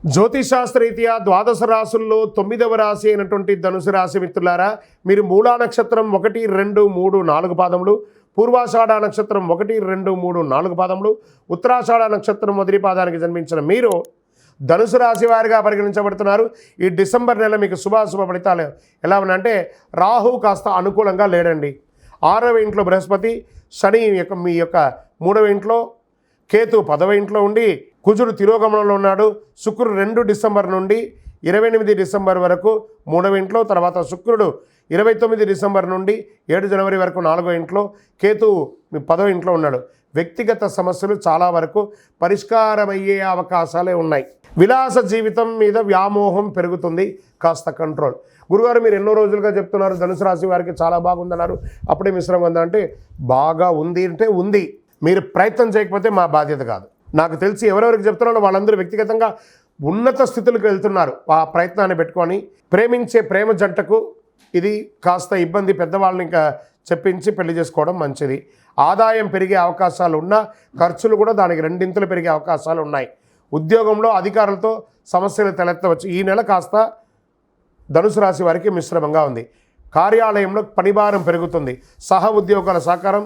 జ్యోతిషాస్త్రరీత్యా ద్వాదశ రాశుల్లో 9వ రాశి అయినటువంటి ధనుసు రాశి మిత్రులారా, మీరు మూలా నక్షత్రం 1, 2, 3, 4 పాదములు, పూర్వాషాఢ నక్షత్రం 1, 2, 3, 4 పాదములు, ఉత్తరాషాఢ నక్షత్రం మొదటి పాదానికి జన్మించిన మీరు ధనుసు రాశి వారిగా పరిగణించబడుతున్నారు. ఈ డిసెంబర్ నెల మీకు శుభాశుభ ఫలితాలు ఎలా ఉన్నాయంటే, రాహు కాస్త అనుకూలంగా లేడండి. 6వ ఇంట్లో బృహస్పతి, శని మీ యొక్క 3వ ఇంట్లో, కేతు 10వ ఇంట్లో ఉండి, కుజుడు తిరోగమనంలో ఉన్నాడు. శుక్రుడు 2 డిసెంబర్ నుండి 28 డిసెంబర్ వరకు 3వ ఇంట్లో, తర్వాత శుక్రుడు 29 డిసెంబర్ నుండి 7 జనవరి వరకు 4వ ఇంట్లో, కేతువు మీ 10వ ఇంట్లో ఉన్నాడు. వ్యక్తిగత సమస్యలు చాలా వరకు పరిష్కారమయ్యే అవకాశాలే ఉన్నాయి. విలాస జీవితం మీద వ్యామోహం పెరుగుతుంది, కాస్త కంట్రోల్. గురుగారు, మీరు ఎన్నో రోజులుగా చెప్తున్నారు ధనుసు రాశి వారికి చాలా బాగుందన్నారు, అప్పుడే మిశ్రమం ఉందా అంటే, బాగా ఉంది అంటే ఉంది. మీరు ప్రయత్నం చేయకపోతే మా బాధ్యత కాదు. నాకు తెలిసి ఎవరెవరికి చెప్తున్నారో వాళ్ళందరూ వ్యక్తిగతంగా ఉన్నత స్థితులకు వెళ్తున్నారు. ఆ ప్రయత్నాన్ని పెట్టుకొని ప్రేమించే ప్రేమ జంటకు ఇది కాస్త ఇబ్బంది, పెద్దవాళ్ళని ఇంకా చెప్పించి పెళ్లి చేసుకోవడం మంచిది. ఆదాయం పెరిగే అవకాశాలు ఉన్నా ఖర్చులు కూడా దానికి 2 పెరిగే అవకాశాలు ఉన్నాయి. ఉద్యోగంలో అధికారులతో సమస్యలు తలెత్తవచ్చు. ఈ నెల కాస్త ధనుసు రాశి వారికి మిశ్రమంగా ఉంది. కార్యాలయంలో పనిభారం పెరుగుతుంది. సహ ఉద్యోగాల సహకారం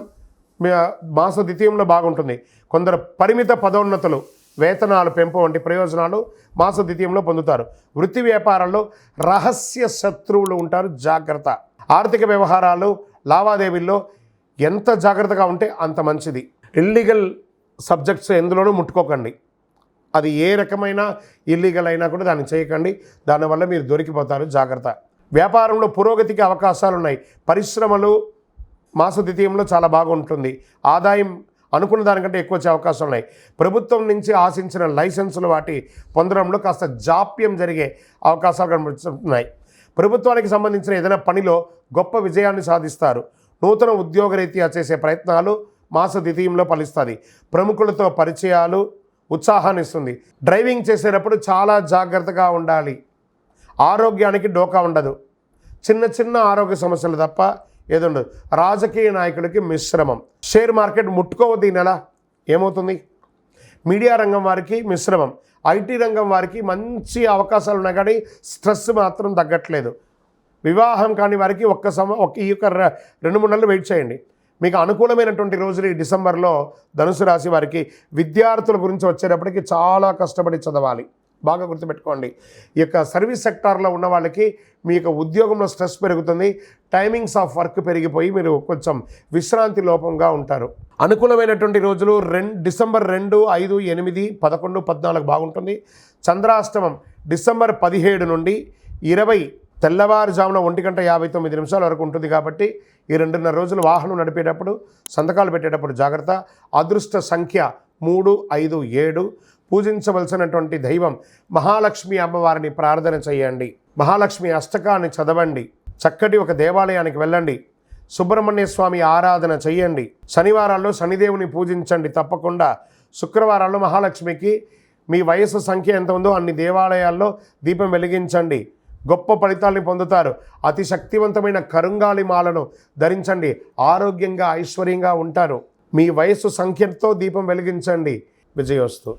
మాస ద్వితీయంలో బాగుంటుంది. కొందరు పరిమిత పదోన్నతులు, వేతనాలు పెంపు వంటి ప్రయోజనాలు మాస ద్వితీయంలో పొందుతారు. వృత్తి వ్యాపారాల్లో రహస్య శత్రువులు ఉంటారు, జాగ్రత్త. ఆర్థిక వ్యవహారాలు, లావాదేవీల్లో ఎంత జాగ్రత్తగా ఉంటే అంత మంచిది. ఇల్లీగల్ సబ్జెక్ట్స్ ఎందులోనూ ముట్టుకోకండి. అది ఏ రకమైన ఇల్లీగల్ అయినా కూడా దాన్ని చేయకండి. దానివల్ల మీరు దొరికిపోతారు, జాగ్రత్త. వ్యాపారంలో పురోగతికి అవకాశాలు ఉన్నాయి. పరిశ్రమలు మాస ద్వితీయంలో చాలా బాగుంటుంది. ఆదాయం అనుకున్న దానికంటే ఎక్కువ వచ్చే అవకాశాలు ఉన్నాయి. ప్రభుత్వం నుంచి ఆశించిన లైసెన్సులు వాటి పొందడంలో కాస్త జాప్యం జరిగే అవకాశాలు కనిపిస్తున్నాయి. ప్రభుత్వానికి సంబంధించిన ఏదైనా పనిలో గొప్ప విజయాన్ని సాధిస్తారు. నూతన ఉద్యోగరీత్యా చేసే ప్రయత్నాలు మాస ద్వితీయంలో ఫలిస్తుంది. ప్రముఖులతో పరిచయాలు ఉత్సాహాన్ని ఇస్తుంది. డ్రైవింగ్ చేసేటప్పుడు చాలా జాగ్రత్తగా ఉండాలి. ఆరోగ్యానికి డోకా ఉండదు. చిన్న చిన్న ఆరోగ్య సమస్యలు తప్ప ఏది ఉండదు. రాజకీయ నాయకులకి మిశ్రమం. షేర్ మార్కెట్ ముట్టుకోవద్దు ఈ నెల. ఏమవుతుంది? మీడియా రంగం వారికి మిశ్రమం. ఐటీ రంగం వారికి మంచి అవకాశాలు ఉన్నాయి, కానీ స్ట్రెస్ మాత్రం తగ్గట్లేదు. వివాహం కాని వారికి ఈ యొక్క 2-3 నెలలు వెయిట్ చేయండి. మీకు అనుకూలమైనటువంటి రోజులు ఈ డిసెంబర్లో ధనుసు రాశి వారికి. విద్యార్థుల గురించి వచ్చేటప్పటికి చాలా కష్టపడి చదవాలి, బాగా గుర్తుపెట్టుకోండి. ఈ యొక్క సర్వీస్ సెక్టార్లో ఉన్న వాళ్ళకి మీ యొక్క ఉద్యోగంలో స్ట్రెస్ పెరుగుతుంది. టైమింగ్స్ ఆఫ్ వర్క్ పెరిగిపోయి మీరు కొంచెం విశ్రాంతి లోపంగా ఉంటారు. అనుకూలమైనటువంటి రోజులు డిసెంబర్ 2, 5, 8, 11, 14 బాగుంటుంది. చంద్రాష్టమం డిసెంబర్ 17 నుండి 20 తెల్లవారుజామున 1:59 వరకు ఉంటుంది. కాబట్టి ఈ 2.5 రోజులు వాహనం నడిపేటప్పుడు, సంతకాలు పెట్టేటప్పుడు జాగ్రత్త. అదృష్ట సంఖ్య 3, 5, 7. పూజించవలసినటువంటి దైవం మహాలక్ష్మి అమ్మవారిని ప్రార్థన చేయండి. మహాలక్ష్మి అష్టకాన్ని చదవండి. చక్కటి ఒక దేవాలయానికి వెళ్ళండి. సుబ్రహ్మణ్య స్వామి ఆరాధన చేయండి. శనివారాల్లో శనిదేవుని పూజించండి తప్పకుండా. శుక్రవారాల్లో మహాలక్ష్మికి మీ వయసు సంఖ్య ఎంత ఉందో అన్ని దేవాలయాల్లో దీపం వెలిగించండి. గొప్ప ఫలితాల్ని పొందుతారు. అతి శక్తివంతమైన కరుంగాలి మాలను ధరించండి. ఆరోగ్యంగా ఐశ్వర్యంగా ఉంటారు. మీ వయసు సంఖ్యతో దీపం వెలిగించండి. విజయోస్తు.